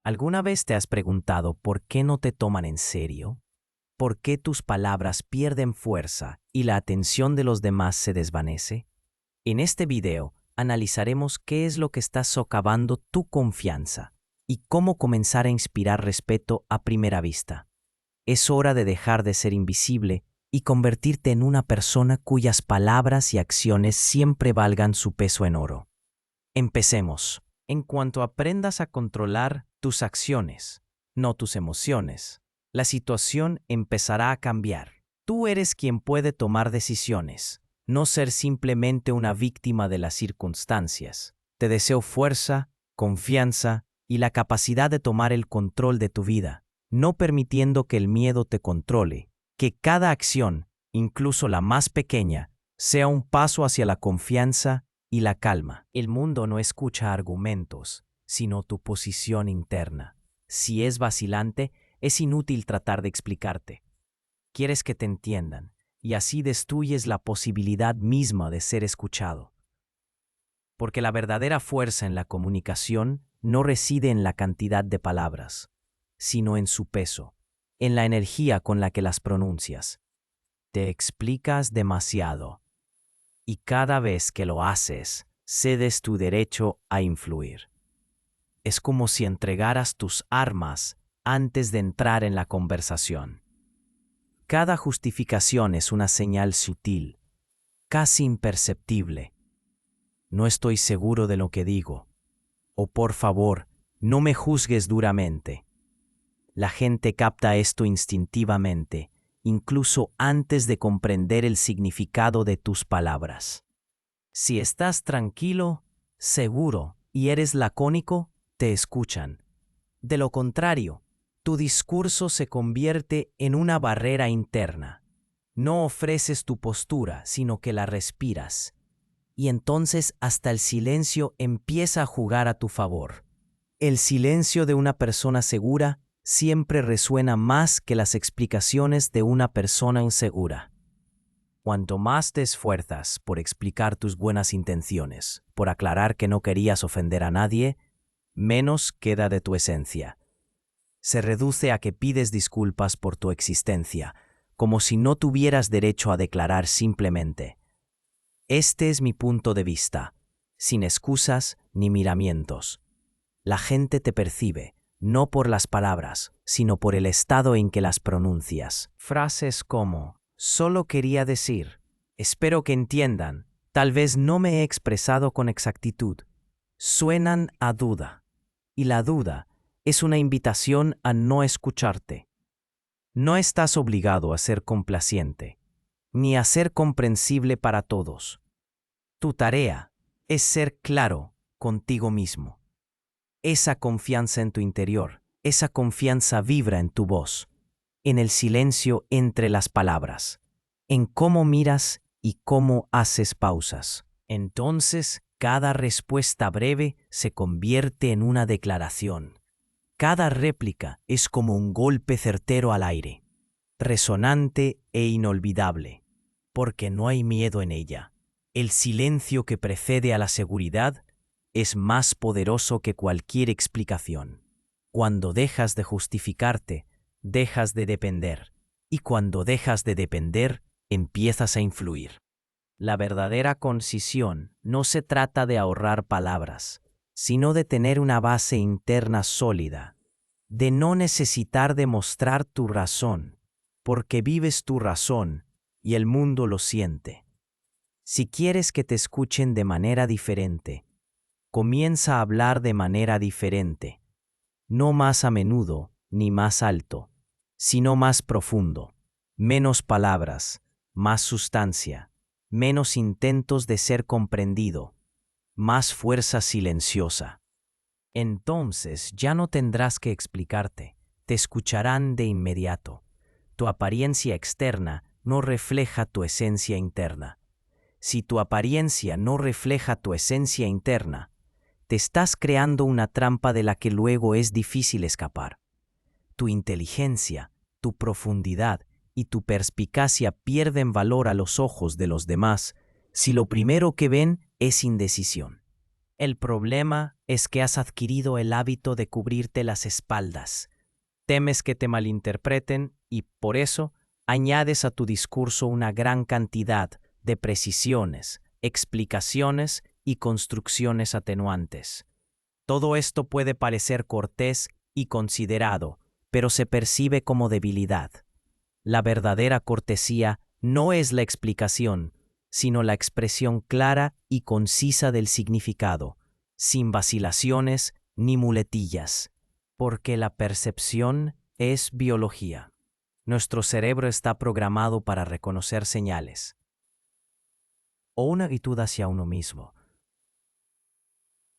¿Alguna vez te has preguntado por qué no te toman en serio? ¿Por qué tus palabras pierden fuerza y la atención de los demás se desvanece? En este video analizaremos qué es lo que está socavando tu confianza y cómo comenzar a inspirar respeto a primera vista. Es hora de dejar de ser invisible y convertirte en una persona cuyas palabras y acciones siempre valgan su peso en oro. Empecemos. En cuanto aprendas a controlar tus acciones, no tus emociones, la situación empezará a cambiar. Tú eres quien puede tomar decisiones, no ser simplemente una víctima de las circunstancias. Te deseo fuerza, confianza y la capacidad de tomar el control de tu vida, no permitiendo que el miedo te controle. Que cada acción, incluso la más pequeña, sea un paso hacia la confianza y la calma. El mundo no escucha argumentos, sino tu posición interna. Si es vacilante, es inútil tratar de explicarte. Quieres que te entiendan, y así destruyes la posibilidad misma de ser escuchado. Porque la verdadera fuerza en la comunicación no reside en la cantidad de palabras, sino en su peso, en la energía con la que las pronuncias. Te explicas demasiado, y cada vez que lo haces, cedes tu derecho a influir. Es como si entregaras tus armas antes de entrar en la conversación. Cada justificación es una señal sutil, casi imperceptible. No estoy seguro de lo que digo. O por favor, no me juzgues duramente. La gente capta esto instintivamente, incluso antes de comprender el significado de tus palabras. Si estás tranquilo, seguro y eres lacónico, te escuchan. De lo contrario, tu discurso se convierte en una barrera interna. No ofreces tu postura, sino que la respiras. Y entonces hasta el silencio empieza a jugar a tu favor. El silencio de una persona segura siempre resuena más que las explicaciones de una persona insegura. Cuanto más te esfuerzas por explicar tus buenas intenciones, por aclarar que no querías ofender a nadie, menos queda de tu esencia. Se reduce a que pides disculpas por tu existencia, como si no tuvieras derecho a declarar simplemente: este es mi punto de vista, sin excusas ni miramientos. La gente te percibe, no por las palabras, sino por el estado en que las pronuncias. Frases como: solo quería decir, espero que entiendan, tal vez no me he expresado con exactitud, suenan a duda. Y la duda es una invitación a no escucharte. No estás obligado a ser complaciente, ni a ser comprensible para todos. Tu tarea es ser claro contigo mismo. Esa confianza en tu interior, esa confianza vibra en tu voz, en el silencio entre las palabras, en cómo miras y cómo haces pausas. Entonces, cada respuesta breve se convierte en una declaración. Cada réplica es como un golpe certero al aire, resonante e inolvidable, porque no hay miedo en ella. El silencio que precede a la seguridad es más poderoso que cualquier explicación. Cuando dejas de justificarte, dejas de depender, y cuando dejas de depender, empiezas a influir. La verdadera concisión no se trata de ahorrar palabras, sino de tener una base interna sólida, de no necesitar demostrar tu razón, porque vives tu razón y el mundo lo siente. Si quieres que te escuchen de manera diferente, comienza a hablar de manera diferente, no más a menudo ni más alto, sino más profundo, menos palabras, más sustancia, menos intentos de ser comprendido, más fuerza silenciosa. Entonces ya no tendrás que explicarte, te escucharán de inmediato. Tu apariencia externa no refleja tu esencia interna. Si tu apariencia no refleja tu esencia interna, te estás creando una trampa de la que luego es difícil escapar. Tu inteligencia, tu profundidad y tu perspicacia pierden valor a los ojos de los demás si lo primero que ven es indecisión. El problema es que has adquirido el hábito de cubrirte las espaldas. Temes que te malinterpreten y, por eso, añades a tu discurso una gran cantidad de precisiones, explicaciones y construcciones atenuantes. Todo esto puede parecer cortés y considerado, pero se percibe como debilidad. La verdadera cortesía no es la explicación, sino la expresión clara y concisa del significado, sin vacilaciones ni muletillas, porque la percepción es biología. Nuestro cerebro está programado para reconocer señales o una actitud hacia uno mismo.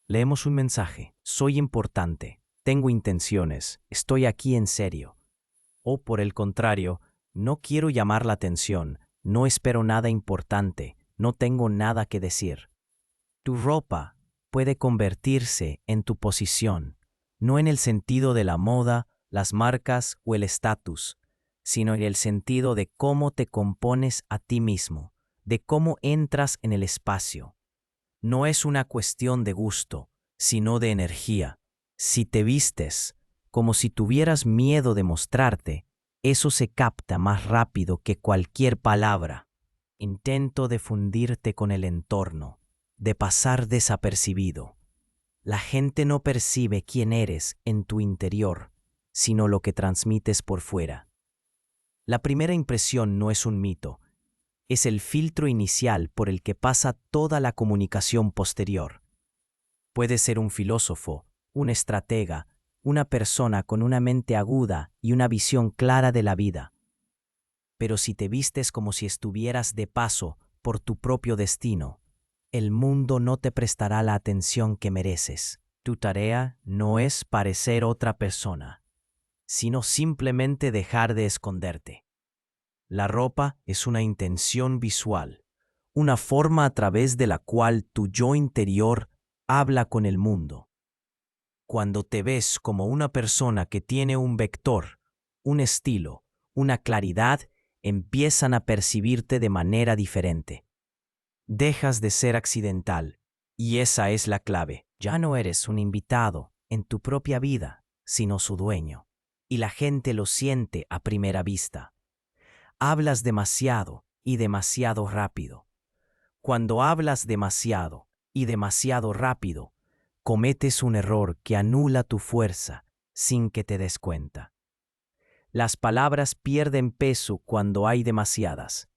Leemos un mensaje: soy importante, tengo intenciones, estoy aquí en serio. O por el contrario, no quiero llamar la atención, no espero nada importante, no tengo nada que decir. Tu ropa puede convertirse en tu posición, no en el sentido de la moda, las marcas o el estatus, sino en el sentido de cómo te compones a ti mismo, de cómo entras en el espacio. No es una cuestión de gusto, sino de energía. Si te vistes como si tuvieras miedo de mostrarte, eso se capta más rápido que cualquier palabra. Intento de fundirte con el entorno, de pasar desapercibido. La gente no percibe quién eres en tu interior, sino lo que transmites por fuera. La primera impresión no es un mito, es el filtro inicial por el que pasa toda la comunicación posterior. Puedes ser un filósofo, un estratega, una persona con una mente aguda y una visión clara de la vida. Pero si te vistes como si estuvieras de paso por tu propio destino, el mundo no te prestará la atención que mereces. Tu tarea no es parecer otra persona, sino simplemente dejar de esconderte. La ropa es una intención visual, una forma a través de la cual tu yo interior habla con el mundo. Cuando te ves como una persona que tiene un vector, un estilo, una claridad, empiezan a percibirte de manera diferente. Dejas de ser accidental, y esa es la clave. Ya no eres un invitado en tu propia vida, sino su dueño, y la gente lo siente a primera vista. Hablas demasiado y demasiado rápido. Cuando hablas demasiado y demasiado rápido, cometes un error que anula tu fuerza sin que te des cuenta. Las palabras pierden peso cuando hay demasiadas,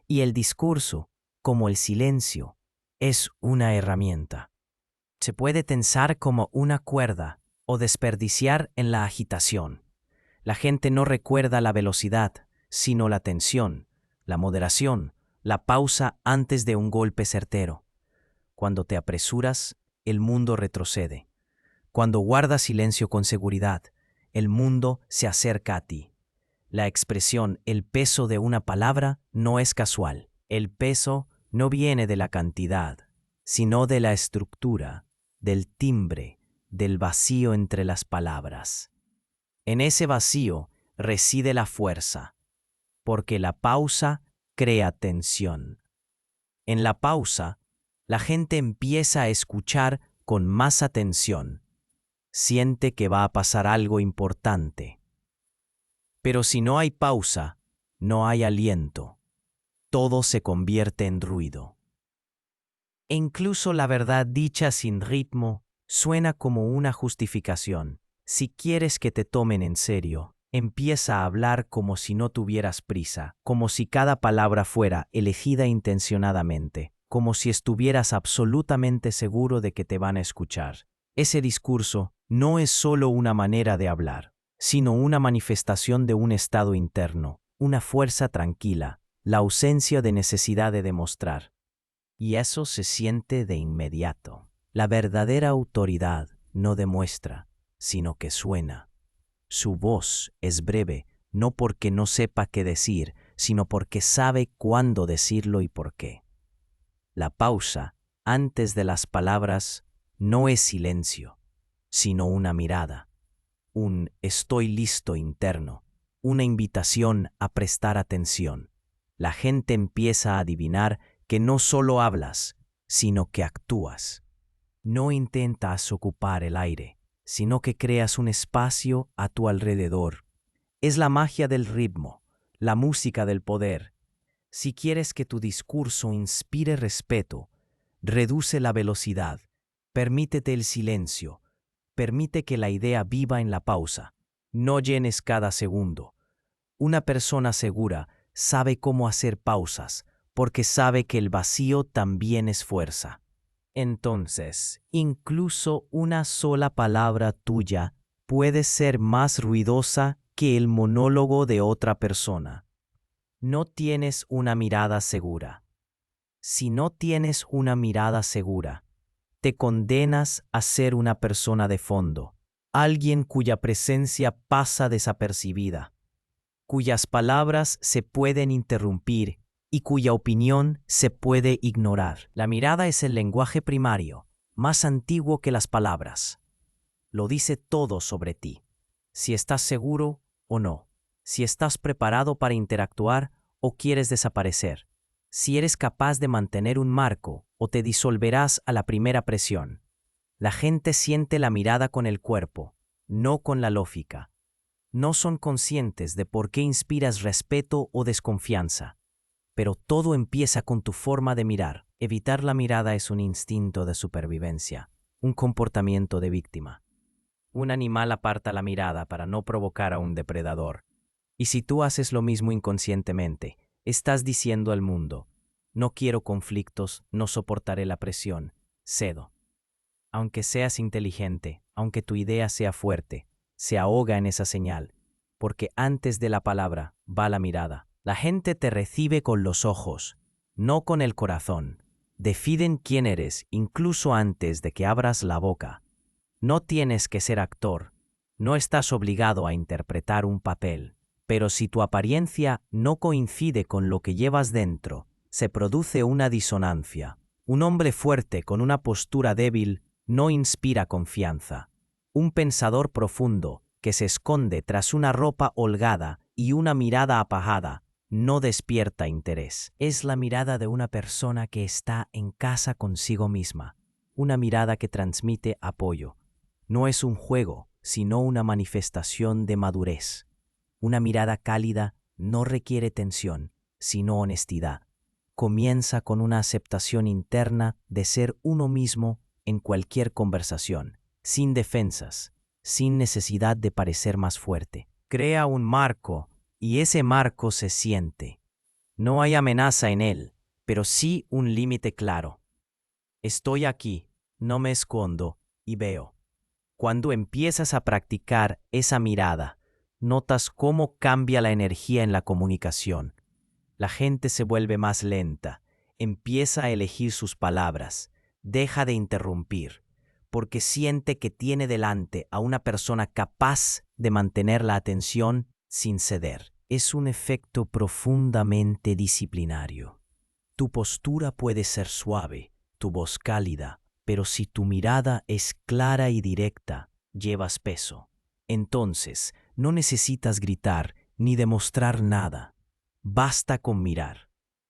y el discurso, como el silencio, es una herramienta. Se puede tensar como una cuerda o desperdiciar en la agitación. La gente no recuerda la velocidad, sino la tensión, la moderación, la pausa antes de un golpe certero. Cuando te apresuras, el mundo retrocede. Cuando guardas silencio con seguridad, el mundo se acerca a ti. La expresión "el peso de una palabra" no es casual. El peso no viene de la cantidad, sino de la estructura, del timbre, del vacío entre las palabras. En ese vacío reside la fuerza, porque la pausa crea tensión. En la pausa, la gente empieza a escuchar con más atención. Siente que va a pasar algo importante. Pero si no hay pausa, no hay aliento. Todo se convierte en ruido. E incluso la verdad dicha sin ritmo suena como una justificación. Si quieres que te tomen en serio, empieza a hablar como si no tuvieras prisa, como si cada palabra fuera elegida intencionadamente, como si estuvieras absolutamente seguro de que te van a escuchar. Ese discurso no es solo una manera de hablar, sino una manifestación de un estado interno, una fuerza tranquila, la ausencia de necesidad de demostrar. Y eso se siente de inmediato. La verdadera autoridad no demuestra, sino que suena. Su voz es breve, no porque no sepa qué decir, sino porque sabe cuándo decirlo y por qué. La pausa antes de las palabras no es silencio, sino una mirada, un estoy listo interno, una invitación a prestar atención. La gente empieza a adivinar que no solo hablas, sino que actúas. No intentas ocupar el aire, sino que creas un espacio a tu alrededor. Es la magia del ritmo, la música del poder. Si quieres que tu discurso inspire respeto, reduce la velocidad, permítete el silencio, permite que la idea viva en la pausa. No llenes cada segundo. Una persona segura sabe cómo hacer pausas, porque sabe que el vacío también es fuerza. Entonces, incluso una sola palabra tuya puede ser más ruidosa que el monólogo de otra persona. No tienes una mirada segura. Si no tienes una mirada segura, te condenas a ser una persona de fondo, alguien cuya presencia pasa desapercibida, cuyas palabras se pueden interrumpir y cuya opinión se puede ignorar. La mirada es el lenguaje primario, más antiguo que las palabras. Lo dice todo sobre ti. Si estás seguro o no. Si estás preparado para interactuar o quieres desaparecer. Si eres capaz de mantener un marco o te disolverás a la primera presión. La gente siente la mirada con el cuerpo, no con la lógica. No son conscientes de por qué inspiras respeto o desconfianza. Pero todo empieza con tu forma de mirar. Evitar la mirada es un instinto de supervivencia, un comportamiento de víctima. Un animal aparta la mirada para no provocar a un depredador. Y si tú haces lo mismo inconscientemente, estás diciendo al mundo, no quiero conflictos, no soportaré la presión, cedo. Aunque seas inteligente, aunque tu idea sea fuerte, se ahoga en esa señal, porque antes de la palabra va la mirada. La gente te recibe con los ojos, no con el corazón. Definen quién eres incluso antes de que abras la boca. No tienes que ser actor, no estás obligado a interpretar un papel, pero si tu apariencia no coincide con lo que llevas dentro, se produce una disonancia. Un hombre fuerte con una postura débil no inspira confianza. Un pensador profundo que se esconde tras una ropa holgada y una mirada apagada no despierta interés. Es la mirada de una persona que está en casa consigo misma, una mirada que transmite apoyo. No es un juego, sino una manifestación de madurez. Una mirada cálida no requiere tensión, sino honestidad. Comienza con una aceptación interna de ser uno mismo en cualquier conversación, sin defensas, sin necesidad de parecer más fuerte. Crea un marco y ese marco se siente. No hay amenaza en él, pero sí un límite claro. Estoy aquí, no me escondo y veo. Cuando empiezas a practicar esa mirada, notas cómo cambia la energía en la comunicación. La gente se vuelve más lenta, empieza a elegir sus palabras, deja de interrumpir, porque siente que tiene delante a una persona capaz de mantener la atención sin ceder. Es un efecto profundamente disciplinario. Tu postura puede ser suave, tu voz cálida, pero si tu mirada es clara y directa, llevas peso. Entonces, no necesitas gritar ni demostrar nada. Basta con mirar.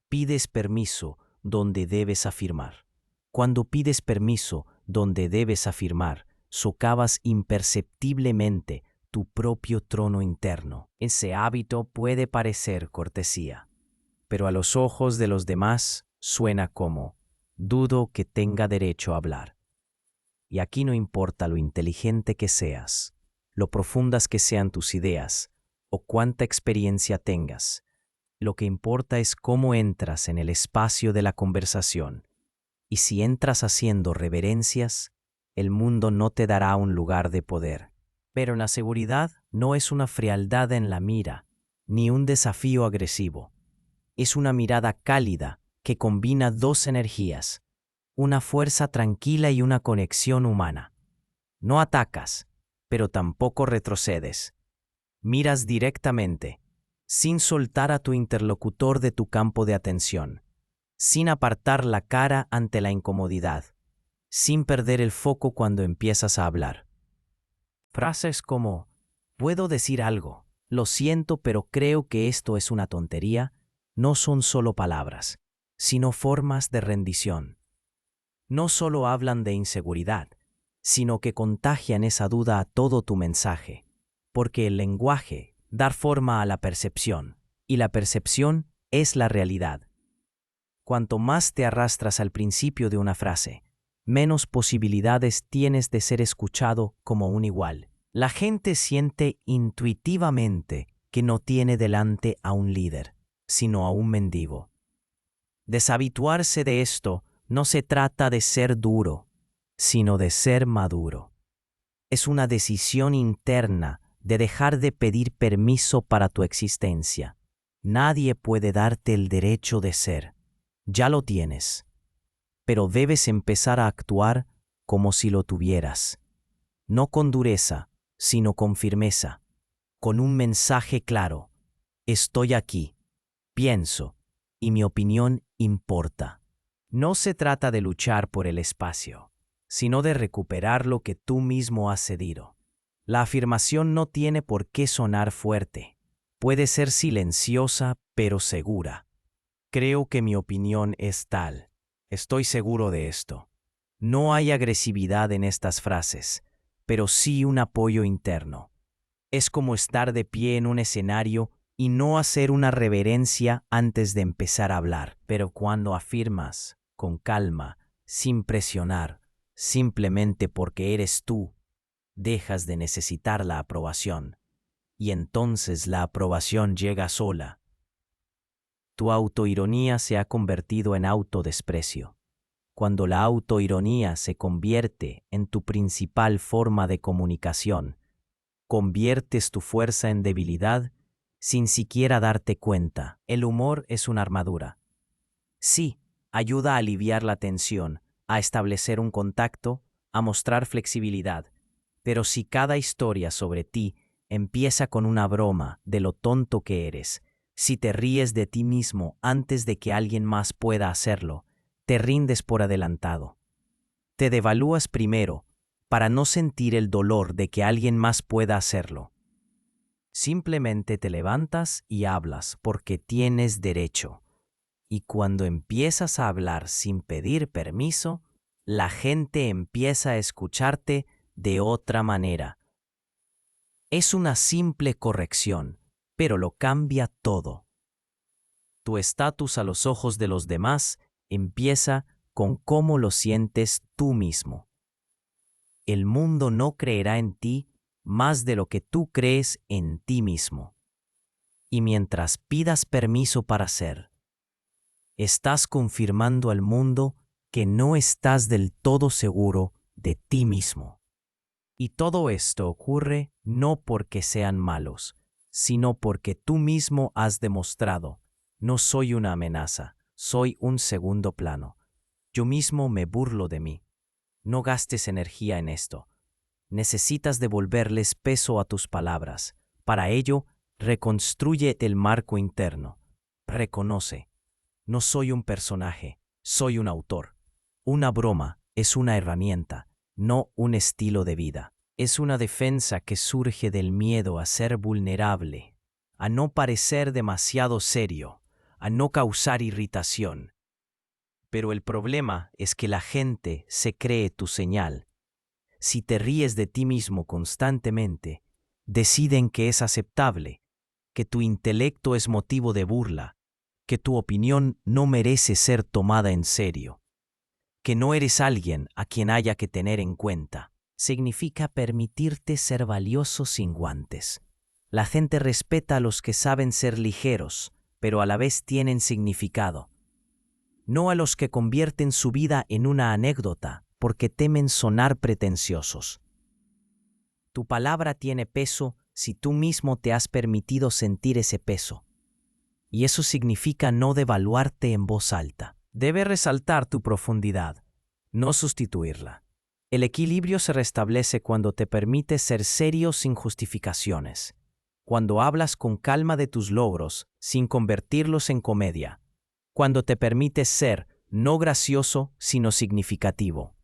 Pides permiso donde debes afirmar. Cuando pides permiso donde debes afirmar, socavas imperceptiblemente tu propio trono interno. Ese hábito puede parecer cortesía, pero a los ojos de los demás suena como dudo que tenga derecho a hablar. Y aquí no importa lo inteligente que seas, lo profundas que sean tus ideas o cuánta experiencia tengas. Lo que importa es cómo entras en el espacio de la conversación. Y si entras haciendo reverencias, el mundo no te dará un lugar de poder. Pero la seguridad no es una frialdad en la mira, ni un desafío agresivo. Es una mirada cálida que combina dos energías, una fuerza tranquila y una conexión humana. No atacas, pero tampoco retrocedes. Miras directamente, sin soltar a tu interlocutor de tu campo de atención, sin apartar la cara ante la incomodidad, sin perder el foco cuando empiezas a hablar. Frases como, puedo decir algo, lo siento, pero creo que esto es una tontería, no son solo palabras, sino formas de rendición. no solo hablan de inseguridad, sino que contagian esa duda a todo tu mensaje, porque el lenguaje da forma a la percepción, y la percepción es la realidad. Cuanto más te arrastras al principio de una frase, menos posibilidades tienes de ser escuchado como un igual. La gente siente intuitivamente que no tiene delante a un líder, sino a un mendigo. Deshabituarse de esto no se trata de ser duro, sino de ser maduro. Es una decisión interna de dejar de pedir permiso para tu existencia. Nadie puede darte el derecho de ser. Ya lo tienes. Pero debes empezar a actuar como si lo tuvieras. No con dureza, sino con firmeza. Con un mensaje claro. Estoy aquí. Pienso. Y mi opinión importa. No se trata de luchar por el espacio, sino de recuperar lo que tú mismo has cedido. La afirmación no tiene por qué sonar fuerte. Puede ser silenciosa, pero segura. Creo que mi opinión es tal. Estoy seguro de esto. No hay agresividad en estas frases, pero sí un apoyo interno. Es como estar de pie en un escenario y no hacer una reverencia antes de empezar a hablar. Pero cuando afirmas, con calma, sin presionar, simplemente porque eres tú, dejas de necesitar la aprobación. Y entonces la aprobación llega sola. Tu autoironía se ha convertido en autodesprecio. Cuando la autoironía se convierte en tu principal forma de comunicación, conviertes tu fuerza en debilidad sin siquiera darte cuenta. El humor es una armadura. Sí, ayuda a aliviar la tensión, a establecer un contacto, a mostrar flexibilidad. Pero si cada historia sobre ti empieza con una broma de lo tonto que eres, si te ríes de ti mismo antes de que alguien más pueda hacerlo, te rindes por adelantado. Te devalúas primero para no sentir el dolor de que alguien más pueda hacerlo. Simplemente te levantas y hablas porque tienes derecho. Y cuando empiezas a hablar sin pedir permiso, la gente empieza a escucharte de otra manera. Es una simple corrección, pero lo cambia todo. Tu estatus a los ojos de los demás empieza con cómo lo sientes tú mismo. El mundo no creerá en ti más de lo que tú crees en ti mismo. Y mientras pidas permiso para ser, estás confirmando al mundo que no estás del todo seguro de ti mismo. Y todo esto ocurre no porque sean malos, sino porque tú mismo has demostrado: no soy una amenaza, soy un segundo plano. Yo mismo me burlo de mí. No gastes energía en esto. Necesitas devolverles peso a tus palabras. Para ello, reconstruye el marco interno. Reconoce: no soy un personaje, soy un autor. Una broma es una herramienta, no un estilo de vida. Es una defensa que surge del miedo a ser vulnerable, a no parecer demasiado serio, a no causar irritación. Pero el problema es que la gente se cree tu señal. Si te ríes de ti mismo constantemente, deciden que es aceptable, que tu intelecto es motivo de burla, que tu opinión no merece ser tomada en serio, que no eres alguien a quien haya que tener en cuenta. Significa permitirte ser valioso sin guantes. La gente respeta a los que saben ser ligeros, pero a la vez tienen significado. No a los que convierten su vida en una anécdota porque temen sonar pretenciosos. Tu palabra tiene peso si tú mismo te has permitido sentir ese peso. Y eso significa no devaluarte en voz alta. Debe resaltar tu profundidad, no sustituirla. El equilibrio se restablece cuando te permites ser serio sin justificaciones, cuando hablas con calma de tus logros sin convertirlos en comedia, cuando te permites ser no gracioso sino significativo.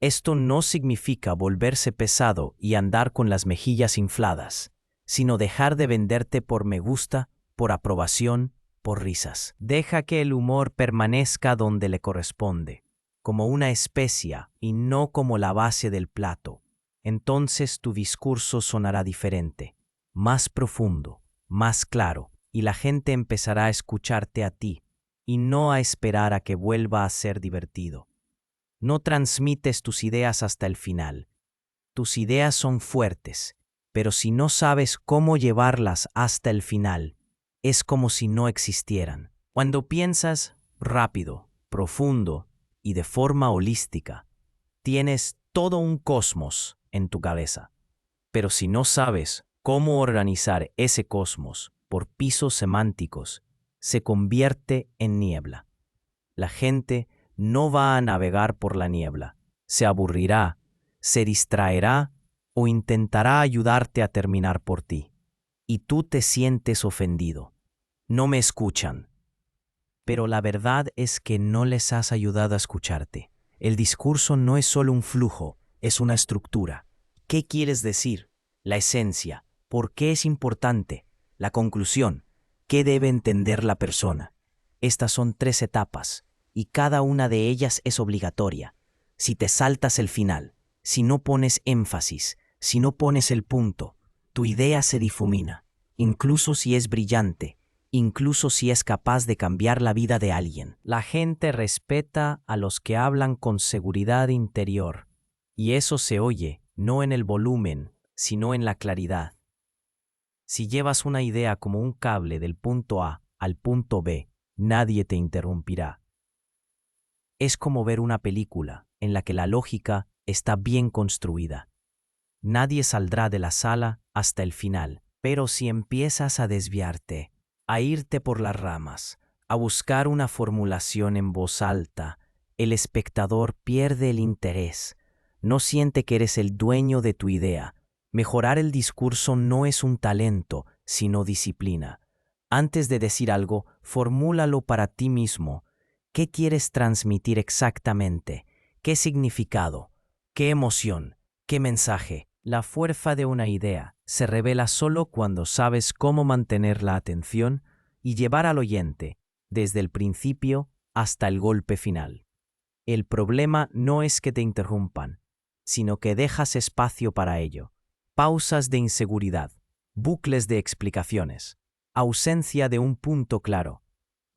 Esto no significa volverse pesado y andar con las mejillas infladas, sino dejar de venderte por me gusta, por aprobación, por risas. Deja que el humor permanezca donde le corresponde. como una especia y no como la base del plato. Entonces tu discurso sonará diferente, más profundo, más claro, y la gente empezará a escucharte a ti y no a esperar a que vuelva a ser divertido. No transmites tus ideas hasta el final. Tus ideas son fuertes, pero si no sabes cómo llevarlas hasta el final, es como si no existieran. Cuando piensas rápido, profundo y de forma holística, tienes todo un cosmos en tu cabeza. Pero si no sabes cómo organizar ese cosmos por pisos semánticos, se convierte en niebla. La gente no va a navegar por la niebla, se aburrirá, se distraerá o intentará ayudarte a terminar por ti. Y tú te sientes ofendido. No me escuchan. Pero la verdad es que no les has ayudado a escucharte. El discurso no es solo un flujo, es una estructura. ¿Qué quieres decir? La esencia. ¿Por qué es importante? La conclusión. ¿Qué debe entender la persona? Estas son 3 etapas, y cada una de ellas es obligatoria. Si te saltas el final, si no pones énfasis, si no pones el punto, tu idea se difumina, incluso si es brillante, incluso si es capaz de cambiar la vida de alguien. La gente respeta a los que hablan con seguridad interior, y eso se oye no en el volumen, sino en la claridad. Si llevas una idea como un cable del punto A al punto B, nadie te interrumpirá. Es como ver una película en la que la lógica está bien construida. Nadie saldrá de la sala hasta el final, pero si empiezas a desviarte, a irte por las ramas, a buscar una formulación en voz alta, el espectador pierde el interés, no siente que eres el dueño de tu idea. Mejorar el discurso no es un talento, sino disciplina. Antes de decir algo, formúlalo para ti mismo. ¿Qué quieres transmitir exactamente? ¿Qué significado? ¿Qué emoción? ¿Qué mensaje? La fuerza de una idea se revela solo cuando sabes cómo mantener la atención y llevar al oyente desde el principio hasta el golpe final. El problema no es que te interrumpan, sino que dejas espacio para ello. Pausas de inseguridad, bucles de explicaciones, ausencia de un punto claro.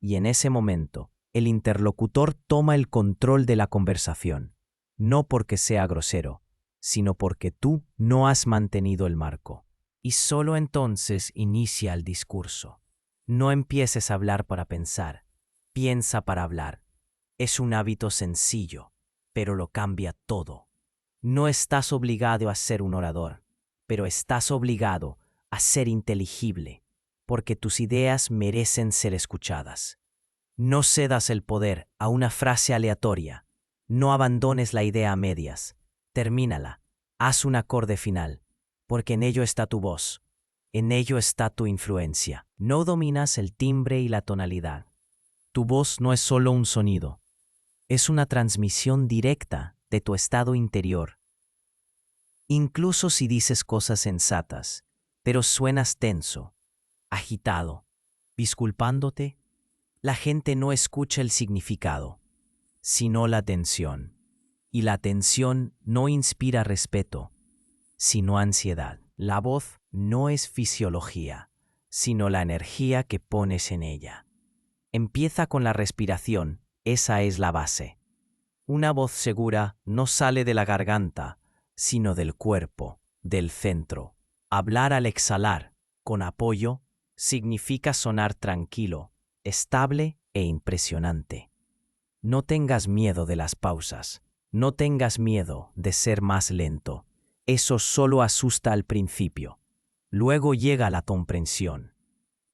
Y en ese momento, el interlocutor toma el control de la conversación, no porque sea grosero, sino porque tú no has mantenido el marco. Y solo entonces inicia el discurso. No empieces a hablar para pensar, piensa para hablar. Es un hábito sencillo, pero lo cambia todo. No estás obligado a ser un orador, pero estás obligado a ser inteligible, porque tus ideas merecen ser escuchadas. No cedas el poder a una frase aleatoria. No abandones la idea a medias. Termínala. Haz un acorde final, porque en ello está tu voz. En ello está tu influencia. No dominas el timbre y la tonalidad. Tu voz no es solo un sonido. Es una transmisión directa de tu estado interior. Incluso si dices cosas sensatas, pero suenas tenso, agitado, disculpándote, la gente no escucha el significado, sino la tensión. Y la tensión no inspira respeto, sino ansiedad. La voz no es fisiología, sino la energía que pones en ella. Empieza con la respiración, esa es la base. Una voz segura no sale de la garganta, sino del cuerpo, del centro. Hablar al exhalar, con apoyo, significa sonar tranquilo, estable e impresionante. No tengas miedo de las pausas, no tengas miedo de ser más lento. Eso solo asusta al principio. Luego llega la comprensión.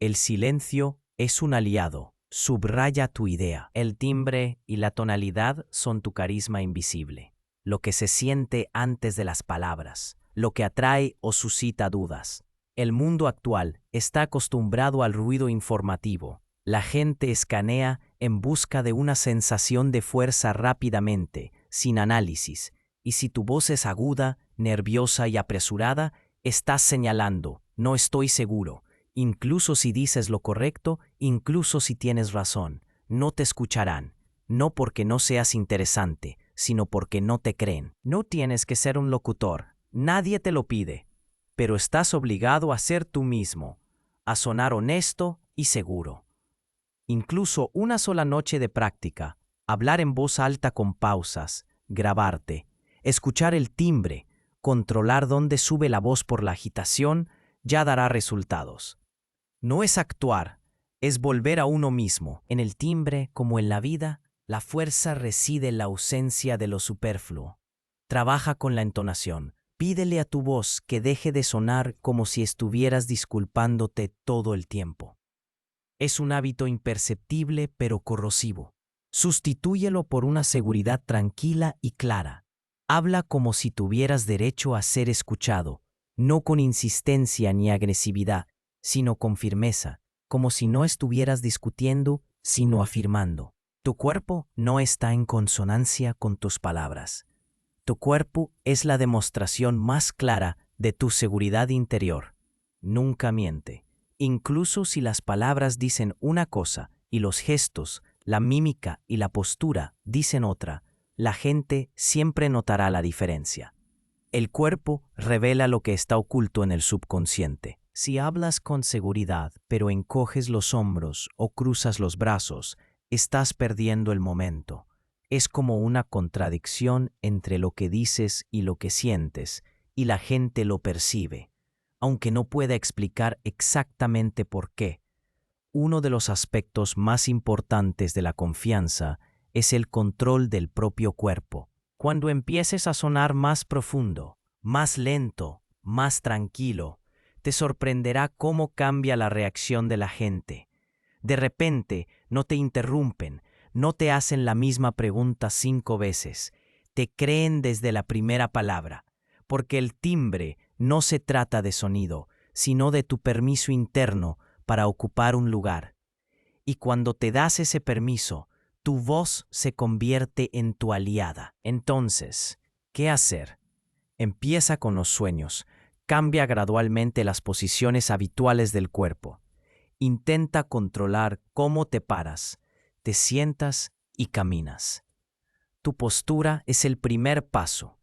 El silencio es un aliado, subraya tu idea. El timbre y la tonalidad son tu carisma invisible. Lo que se siente antes de las palabras, lo que atrae o suscita dudas. El mundo actual está acostumbrado al ruido informativo. La gente escanea en busca de una sensación de fuerza rápidamente, sin análisis, y si tu voz es aguda, nerviosa y apresurada, estás señalando, no estoy seguro. Incluso si dices lo correcto, incluso si tienes razón, no te escucharán. no porque no seas interesante, sino porque no te creen. No tienes que ser un locutor, nadie te lo pide, pero estás obligado a ser tú mismo, a sonar honesto y seguro. Incluso una sola noche de práctica, hablar en voz alta con pausas, grabarte, escuchar el timbre, controlar dónde sube la voz por la agitación, ya dará resultados. No es actuar, es volver a uno mismo. En el timbre, como en la vida, la fuerza reside en la ausencia de lo superfluo. Trabaja con la entonación. Pídele a tu voz que deje de sonar como si estuvieras disculpándote todo el tiempo. Es un hábito imperceptible pero corrosivo. Sustitúyelo por una seguridad tranquila y clara. Habla como si tuvieras derecho a ser escuchado, no con insistencia ni agresividad, sino con firmeza, como si no estuvieras discutiendo, sino afirmando. Tu cuerpo no está en consonancia con tus palabras. Tu cuerpo es la demostración más clara de tu seguridad interior. Nunca miente. Incluso si las palabras dicen una cosa y los gestos, la mímica y la postura dicen otra, la gente siempre notará la diferencia. El cuerpo revela lo que está oculto en el subconsciente. Si hablas con seguridad, pero encoges los hombros o cruzas los brazos, estás perdiendo el momento. Es como una contradicción entre lo que dices y lo que sientes, y la gente lo percibe, aunque no pueda explicar exactamente por qué. Uno de los aspectos más importantes de la confianza es el control del propio cuerpo. Cuando empieces a sonar más profundo, más lento, más tranquilo, te sorprenderá cómo cambia la reacción de la gente. De repente, no te interrumpen, no te hacen la misma pregunta 5 veces, te creen desde la primera palabra, porque el timbre no se trata de sonido, sino de tu permiso interno para ocupar un lugar. Y cuando te das ese permiso, tu voz se convierte en tu aliada. Entonces, ¿qué hacer? Empieza con los sueños. Cambia gradualmente las posiciones habituales del cuerpo. Intenta controlar cómo te paras, te sientas y caminas. Tu postura es el primer paso.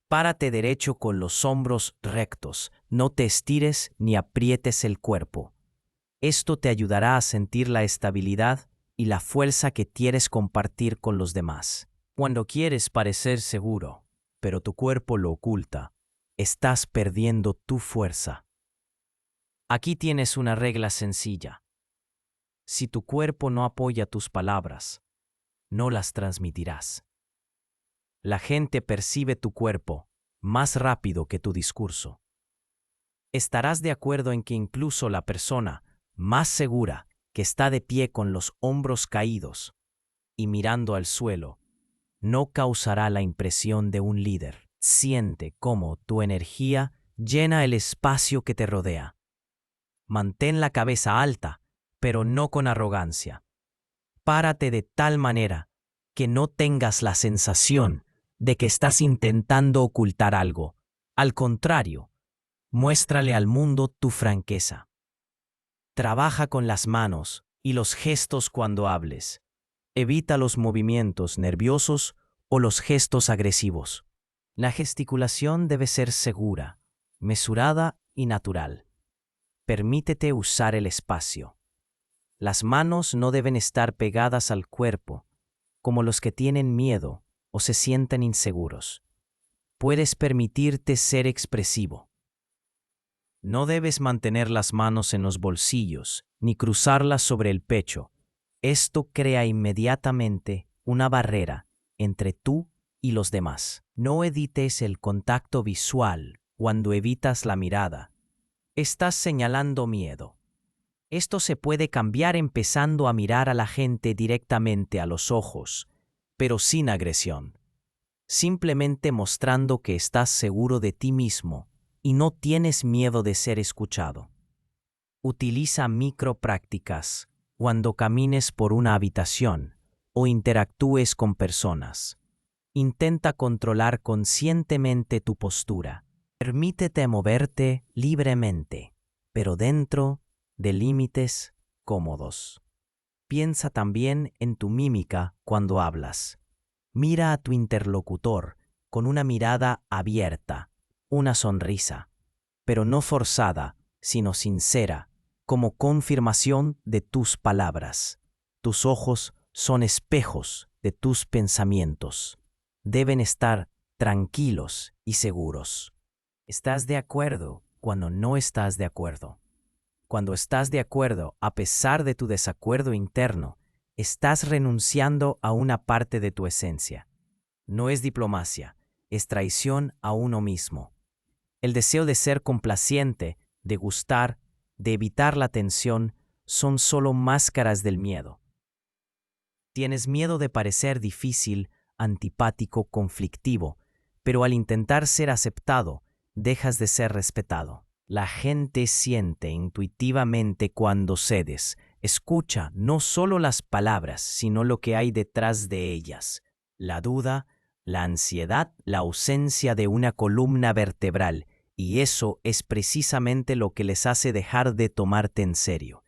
Párate derecho con los hombros rectos. No te estires ni aprietes el cuerpo. Esto te ayudará a sentir la estabilidad y la fuerza que quieres compartir con los demás. Cuando quieres parecer seguro, pero tu cuerpo lo oculta, estás perdiendo tu fuerza. Aquí tienes una regla sencilla. Si tu cuerpo no apoya tus palabras, no las transmitirás. La gente percibe tu cuerpo más rápido que tu discurso. Estarás de acuerdo en que incluso la persona más segura, que está de pie con los hombros caídos y mirando al suelo, no causará la impresión de un líder. Siente cómo tu energía llena el espacio que te rodea. Mantén la cabeza alta, pero no con arrogancia. Párate de tal manera que no tengas la sensación de que estás intentando ocultar algo. Al contrario, muéstrale al mundo tu franqueza. Trabaja con las manos y los gestos cuando hables. Evita los movimientos nerviosos o los gestos agresivos. La gesticulación debe ser segura, mesurada y natural. Permítete usar el espacio. Las manos no deben estar pegadas al cuerpo, como los que tienen miedo o se sienten inseguros. Puedes permitirte ser expresivo. No debes mantener las manos en los bolsillos ni cruzarlas sobre el pecho. Esto crea inmediatamente una barrera entre tú y los demás. No evites el contacto visual cuando evitas la mirada. Estás señalando miedo. Esto se puede cambiar empezando a mirar a la gente directamente a los ojos, pero sin agresión. Simplemente mostrando que estás seguro de ti mismo y no tienes miedo de ser escuchado. Utiliza microprácticas cuando camines por una habitación o interactúes con personas. Intenta controlar conscientemente tu postura. Permítete moverte libremente, pero dentro de límites cómodos. Piensa también en tu mímica cuando hablas. Mira a tu interlocutor con una mirada abierta, una sonrisa, pero no forzada, sino sincera, como confirmación de tus palabras. Tus ojos son espejos de tus pensamientos. Deben estar tranquilos y seguros. ¿Estás de acuerdo cuando no estás de acuerdo? Cuando estás de acuerdo a pesar de tu desacuerdo interno, estás renunciando a una parte de tu esencia. No es diplomacia, es traición a uno mismo. El deseo de ser complaciente, de gustar, de evitar la tensión, son solo máscaras del miedo. Tienes miedo de parecer difícil, antipático, conflictivo, pero al intentar ser aceptado, dejas de ser respetado. La gente siente intuitivamente cuando cedes. Escucha no solo las palabras, sino lo que hay detrás de ellas. La duda, la ansiedad, la ausencia de una columna vertebral, y eso es precisamente lo que les hace dejar de tomarte en serio.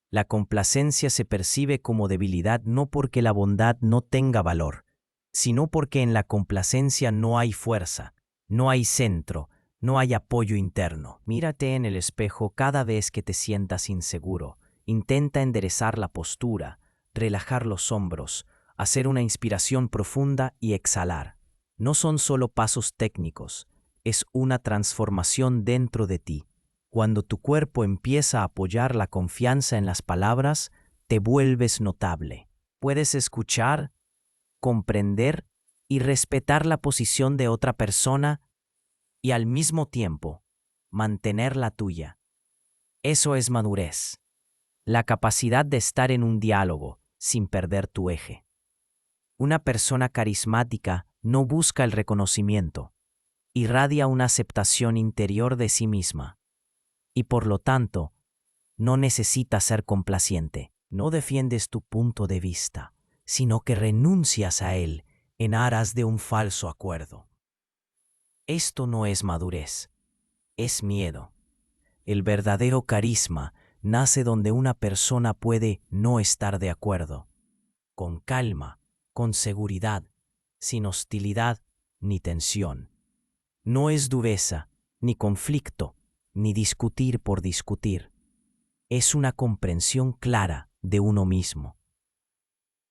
La complacencia se percibe como debilidad no porque la bondad no tenga valor, sino porque en la complacencia no hay fuerza, no hay centro, no hay apoyo interno. Mírate en el espejo cada vez que te sientas inseguro. Intenta enderezar la postura, relajar los hombros, hacer una inspiración profunda y exhalar. No son solo pasos técnicos, es una transformación dentro de ti. Cuando tu cuerpo empieza a apoyar la confianza en las palabras, te vuelves notable. Puedes escuchar, comprender y respetar la posición de otra persona y al mismo tiempo mantener la tuya. Eso es madurez, la capacidad de estar en un diálogo sin perder tu eje. Una persona carismática no busca el reconocimiento, irradia una aceptación interior de sí misma y por lo tanto no necesita ser complaciente. No defiendes tu punto de vista, sino que renuncias a él en aras de un falso acuerdo. Esto no es madurez, es miedo. El verdadero carisma nace donde una persona puede no estar de acuerdo, con calma, con seguridad, sin hostilidad ni tensión. No es dureza, ni conflicto, ni discutir por discutir. Es una comprensión clara de uno mismo.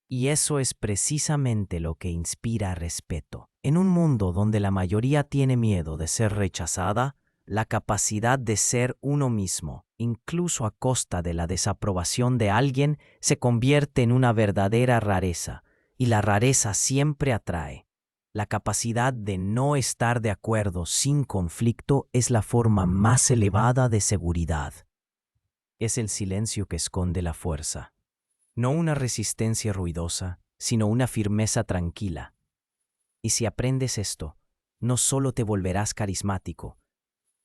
Y eso es precisamente lo que inspira respeto. En un mundo donde la mayoría tiene miedo de ser rechazada, la capacidad de ser uno mismo, incluso a costa de la desaprobación de alguien, se convierte en una verdadera rareza, y la rareza siempre atrae. La capacidad de no estar de acuerdo sin conflicto es la forma más elevada de seguridad. Es el silencio que esconde la fuerza. No una resistencia ruidosa, sino una firmeza tranquila. Y si aprendes esto, no solo te volverás carismático,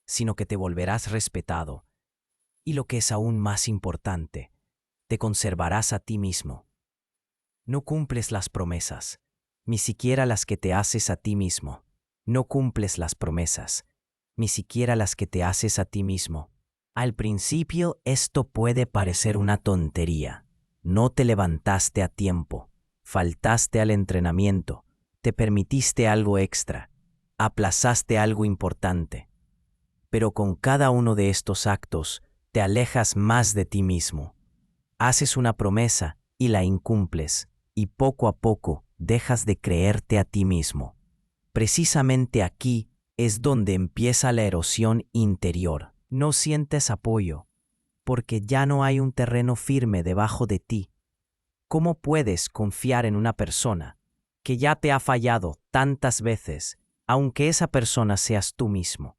sino que te volverás respetado. Y lo que es aún más importante, te conservarás a ti mismo. No cumples las promesas, ni siquiera las que te haces a ti mismo. No cumples las promesas, ni siquiera las que te haces a ti mismo. Al principio esto puede parecer una tontería. No te levantaste a tiempo, faltaste al entrenamiento, te permitiste algo extra, aplazaste algo importante. Pero con cada uno de estos actos te alejas más de ti mismo. Haces una promesa y la incumples, y poco a poco dejas de creerte a ti mismo. Precisamente aquí es donde empieza la erosión interior. No sientes apoyo, porque ya no hay un terreno firme debajo de ti. ¿Cómo puedes confiar en una persona que ya te ha fallado tantas veces, aunque esa persona seas tú mismo?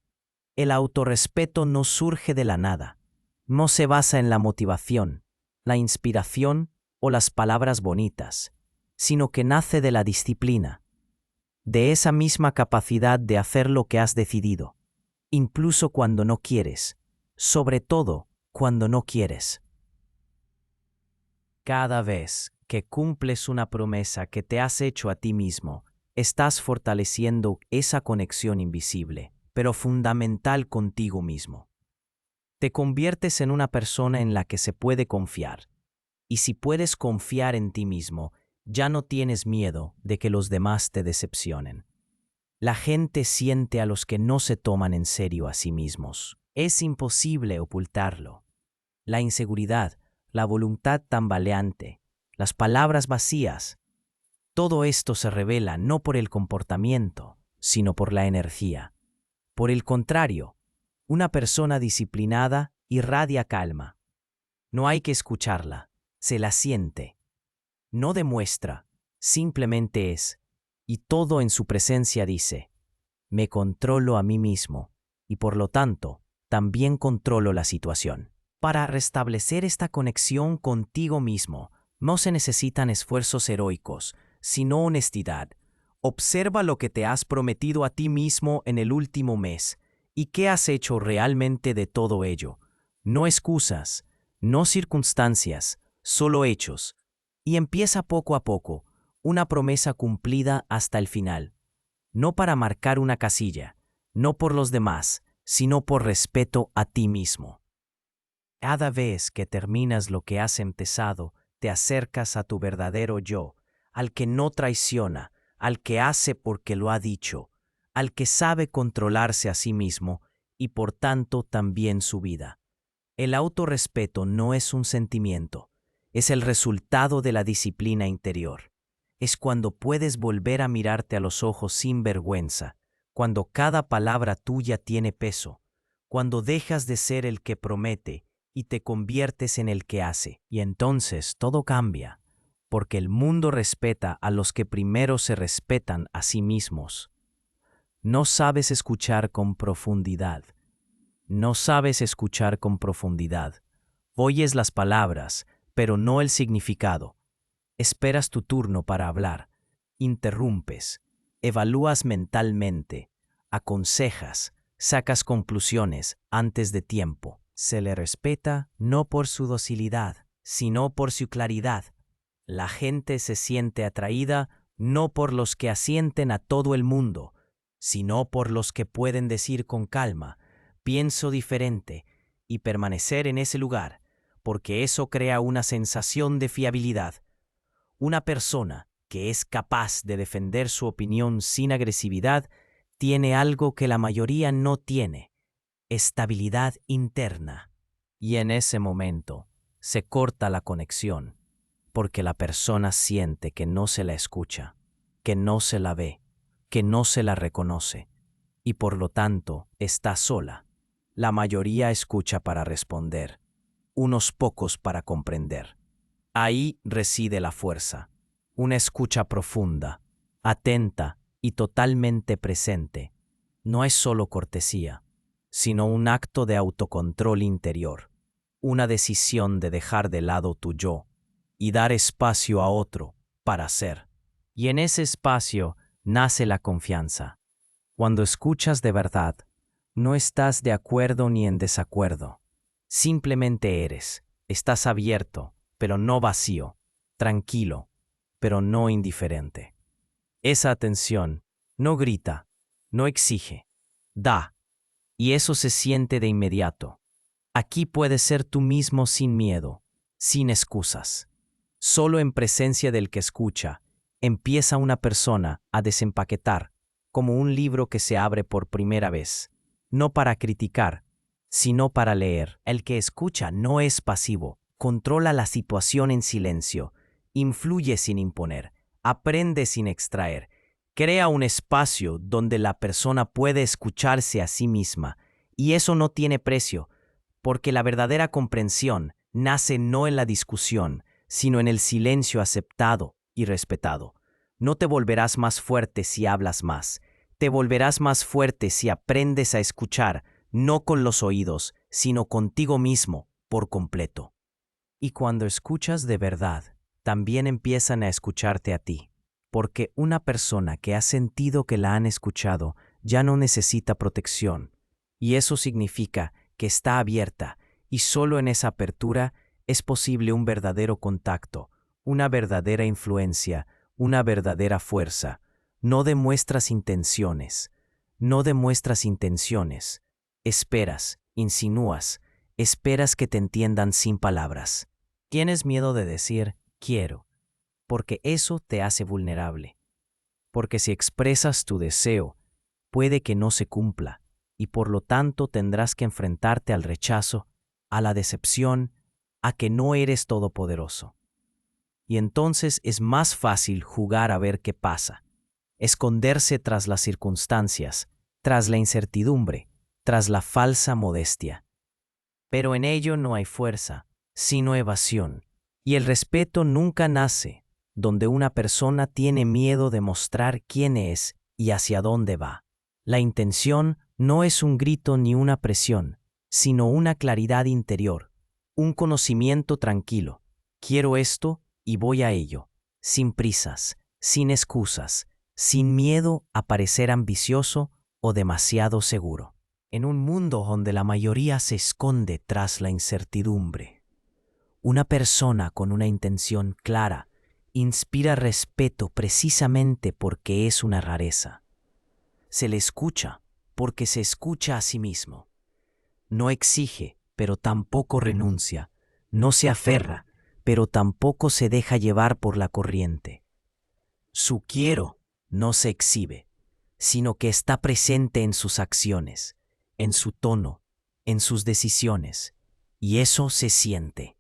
El autorrespeto no surge de la nada, no se basa en la motivación, la inspiración o las palabras bonitas, sino que nace de la disciplina, de esa misma capacidad de hacer lo que has decidido, incluso cuando no quieres, sobre todo cuando no quieres. Cada vez que cumples una promesa que te has hecho a ti mismo, estás fortaleciendo esa conexión invisible, pero fundamental contigo mismo. Te conviertes en una persona en la que se puede confiar, Y si puedes confiar en ti mismo, ya no tienes miedo de que los demás te decepcionen. La gente siente a los que no se toman en serio a sí mismos. Es imposible ocultarlo. La inseguridad, la voluntad tambaleante, las palabras vacías, todo esto se revela no por el comportamiento, sino por la energía. Por el contrario, una persona disciplinada irradia calma. No hay que escucharla, se la siente. No demuestra, simplemente es, y todo en su presencia dice: me controlo a mí mismo, y por lo tanto, también controlo la situación. Para restablecer esta conexión contigo mismo, no se necesitan esfuerzos heroicos, sino honestidad. Observa lo que te has prometido a ti mismo en el último mes y qué has hecho realmente de todo ello. No excusas, no circunstancias, solo hechos. Y empieza poco a poco, una promesa cumplida hasta el final. No para marcar una casilla, no por los demás, sino por respeto a ti mismo. Cada vez que terminas lo que has empezado, te acercas a tu verdadero yo, al que no traiciona, al que hace porque lo ha dicho, al que sabe controlarse a sí mismo y por tanto también su vida. El autorrespeto no es un sentimiento, es el resultado de la disciplina interior. Es cuando puedes volver a mirarte a los ojos sin vergüenza, cuando cada palabra tuya tiene peso, cuando dejas de ser el que promete y te conviertes en el que hace. Y entonces todo cambia, porque el mundo respeta a los que primero se respetan a sí mismos. No sabes escuchar con profundidad. No sabes escuchar con profundidad. Oyes las palabras, pero no el significado. Esperas tu turno para hablar. Interrumpes. Evalúas mentalmente. Aconsejas. Sacas conclusiones antes de tiempo. Se le respeta no por su docilidad, sino por su claridad. La gente se siente atraída no por los que asienten a todo el mundo, sino por los que pueden decir con calma: pienso diferente, y permanecer en ese lugar, porque eso crea una sensación de fiabilidad. Una persona que es capaz de defender su opinión sin agresividad tiene algo que la mayoría no tiene: estabilidad interna. Y en ese momento se corta la conexión, porque la persona siente que no se la escucha, que no se la ve, que no se la reconoce, y por lo tanto está sola. La mayoría escucha para responder, unos pocos para comprender. Ahí reside la fuerza, una escucha profunda, atenta y totalmente presente. No es solo cortesía, sino un acto de autocontrol interior, una decisión de dejar de lado tu yo y dar espacio a otro para ser. Y en ese espacio nace la confianza. Cuando escuchas de verdad, no estás de acuerdo ni en desacuerdo. Simplemente eres. Estás abierto, pero no vacío. Tranquilo, pero no indiferente. Esa atención no grita, no exige, da. Y eso se siente de inmediato. Aquí puedes ser tú mismo sin miedo, sin excusas. Solo en presencia del que escucha, empieza una persona a desempaquetar, como un libro que se abre por primera vez, no para criticar, sino para leer. El que escucha no es pasivo, controla la situación en silencio, influye sin imponer, aprende sin extraer, crea un espacio donde la persona puede escucharse a sí misma, y eso no tiene precio, porque la verdadera comprensión nace no en la discusión, sino en el silencio aceptado y respetado. No te volverás más fuerte si hablas más. Te volverás más fuerte si aprendes a escuchar, no con los oídos, sino contigo mismo, por completo. Y cuando escuchas de verdad, también empiezan a escucharte a ti, porque una persona que ha sentido que la han escuchado ya no necesita protección, y eso significa que está abierta, y solo en esa apertura es posible un verdadero contacto, una verdadera influencia, una verdadera fuerza. No demuestras intenciones, no demuestras intenciones. Esperas, insinúas, esperas que te entiendan sin palabras. Tienes miedo de decir quiero, porque eso te hace vulnerable. Porque si expresas tu deseo, puede que no se cumpla, y por lo tanto tendrás que enfrentarte al rechazo, a la decepción, a que no eres todopoderoso. Y entonces es más fácil jugar a ver qué pasa, esconderse tras las circunstancias, tras la incertidumbre, tras la falsa modestia. Pero en ello no hay fuerza, sino evasión, y el respeto nunca nace donde una persona tiene miedo de mostrar quién es y hacia dónde va. La intención no es un grito ni una presión, sino una claridad interior, un conocimiento tranquilo. Quiero esto y voy a ello, sin prisas, sin excusas, sin miedo a parecer ambicioso o demasiado seguro. En un mundo donde la mayoría se esconde tras la incertidumbre, una persona con una intención clara inspira respeto precisamente porque es una rareza. Se le escucha porque se escucha a sí mismo. No exige, pero tampoco renuncia. No se aferra, pero tampoco se deja llevar por la corriente. Su quiero no se exhibe, sino que está presente en sus acciones, en su tono, en sus decisiones, y eso se siente.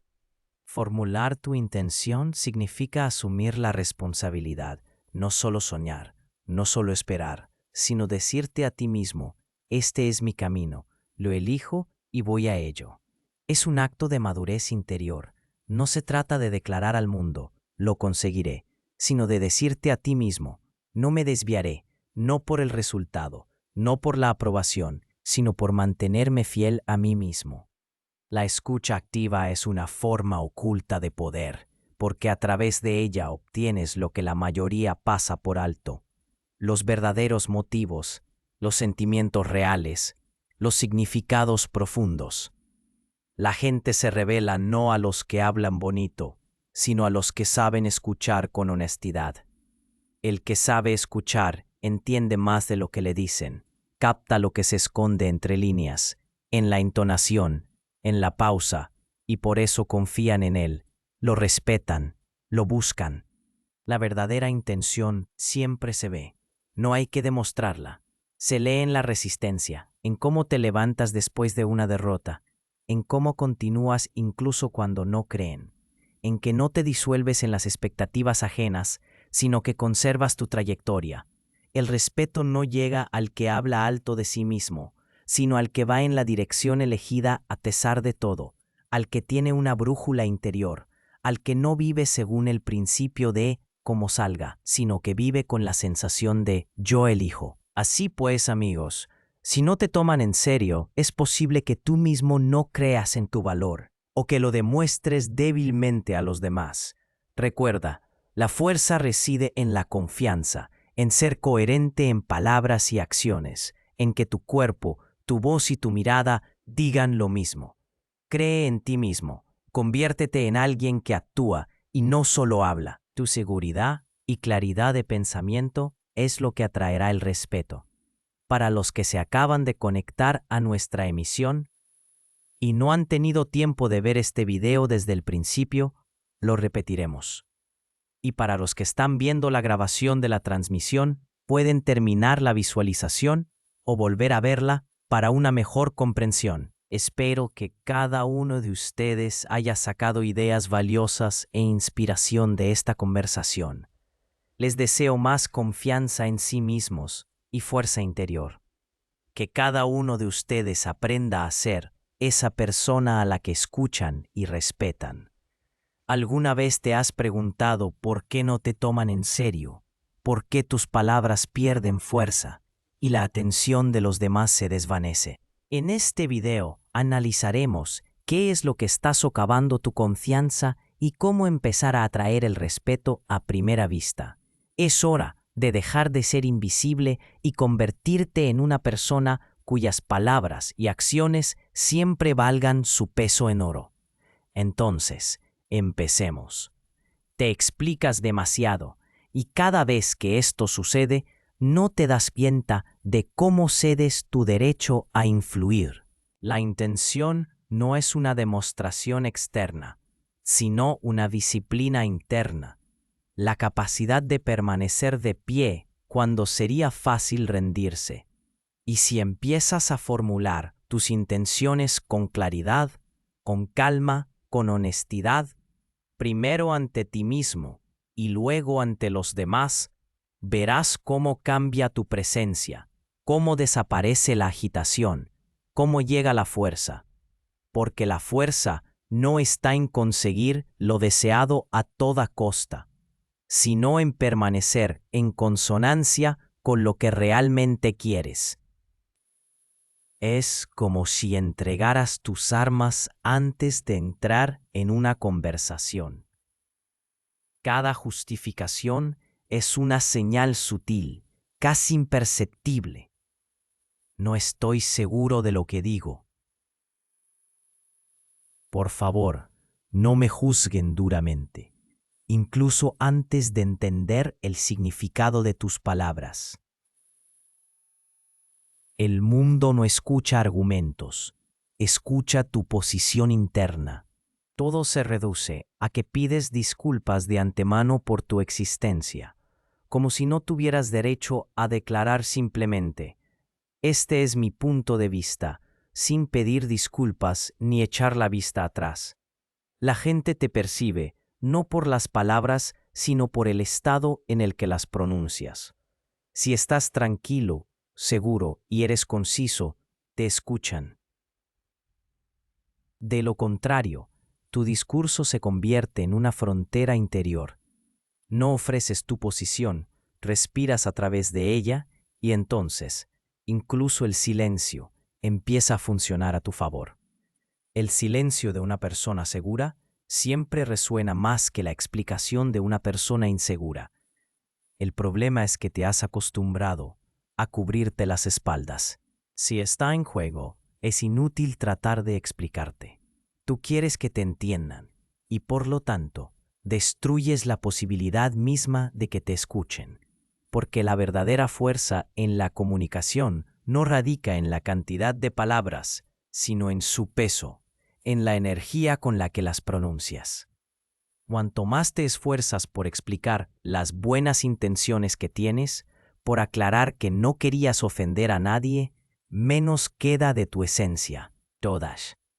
Formular tu intención significa asumir la responsabilidad, no solo soñar, no solo esperar, sino decirte a ti mismo, este es mi camino, lo elijo y voy a ello. Es un acto de madurez interior. No se trata de declarar al mundo, lo conseguiré, sino de decirte a ti mismo, no me desviaré, no por el resultado, no por la aprobación, sino por mantenerme fiel a mí mismo. La escucha activa es una forma oculta de poder, porque a través de ella obtienes lo que la mayoría pasa por alto: los verdaderos motivos, los sentimientos reales, los significados profundos. La gente se revela no a los que hablan bonito, sino a los que saben escuchar con honestidad. El que sabe escuchar entiende más de lo que le dicen, capta lo que se esconde entre líneas, en la entonación, en la pausa, y por eso confían en él, lo respetan, lo buscan. La verdadera intención siempre se ve, no hay que demostrarla. Se lee en la resistencia, en cómo te levantas después de una derrota, en cómo continúas incluso cuando no creen, en que no te disuelves en las expectativas ajenas, sino que conservas tu trayectoria. El respeto no llega al que habla alto de sí mismo, sino al que va en la dirección elegida a pesar de todo, al que tiene una brújula interior, al que no vive según el principio de como salga, sino que vive con la sensación de yo elijo. Así pues, amigos, si no te toman en serio, es posible que tú mismo no creas en tu valor o que lo demuestres débilmente a los demás. Recuerda, la fuerza reside en la confianza, en ser coherente en palabras y acciones, en que tu cuerpo, tu voz y tu mirada digan lo mismo. Cree en ti mismo, conviértete en alguien que actúa y no solo habla. Tu seguridad y claridad de pensamiento es lo que atraerá el respeto. Para los que se acaban de conectar a nuestra emisión y no han tenido tiempo de ver este video desde el principio, lo repetiremos. Y para los que están viendo la grabación de la transmisión, pueden terminar la visualización o volver a verla para una mejor comprensión. Espero que cada uno de ustedes haya sacado ideas valiosas e inspiración de esta conversación. Les deseo más confianza en sí mismos y fuerza interior. Que cada uno de ustedes aprenda a ser esa persona a la que escuchan y respetan. ¿Alguna vez te has preguntado por qué no te toman en serio? ¿Por qué tus palabras pierden fuerza y la atención de los demás se desvanece? En este video analizaremos qué es lo que está socavando tu confianza y cómo empezar a atraer el respeto a primera vista. Es hora de dejar de ser invisible y convertirte en una persona cuyas palabras y acciones siempre valgan su peso en oro. Entonces, empecemos. Te explicas demasiado y cada vez que esto sucede, no te das cuenta de cómo cedes tu derecho a influir. La intención no es una demostración externa, sino una disciplina interna, la capacidad de permanecer de pie cuando sería fácil rendirse. Y si empiezas a formular tus intenciones con claridad, con calma, con honestidad, primero ante ti mismo y luego ante los demás, verás cómo cambia tu presencia, cómo desaparece la agitación, cómo llega la fuerza, porque la fuerza no está en conseguir lo deseado a toda costa, sino en permanecer en consonancia con lo que realmente quieres. Es como si entregaras tus armas antes de entrar en una conversación. Cada justificación es una señal sutil, casi imperceptible. No estoy seguro de lo que digo. Por favor, no me juzguen duramente, incluso antes de entender el significado de tus palabras. El mundo no escucha argumentos, escucha tu posición interna. Todo se reduce a que pides disculpas de antemano por tu existencia, como si no tuvieras derecho a declarar simplemente, este es mi punto de vista, sin pedir disculpas ni echar la vista atrás. La gente te percibe, no por las palabras, sino por el estado en el que las pronuncias. Si estás tranquilo, seguro y eres conciso, te escuchan. De lo contrario, tu discurso se convierte en una frontera interior. No ofreces tu posición, respiras a través de ella y entonces, incluso el silencio empieza a funcionar a tu favor. El silencio de una persona segura siempre resuena más que la explicación de una persona insegura. El problema es que te has acostumbrado a cubrirte las espaldas. Si está en juego, es inútil tratar de explicarte. Tú quieres que te entiendan y, por lo tanto, destruyes la posibilidad misma de que te escuchen, porque la verdadera fuerza en la comunicación no radica en la cantidad de palabras, sino en su peso, en la energía con la que las pronuncias. Cuanto más te esfuerzas por explicar las buenas intenciones que tienes, por aclarar que no querías ofender a nadie, menos queda de tu esencia. Todas.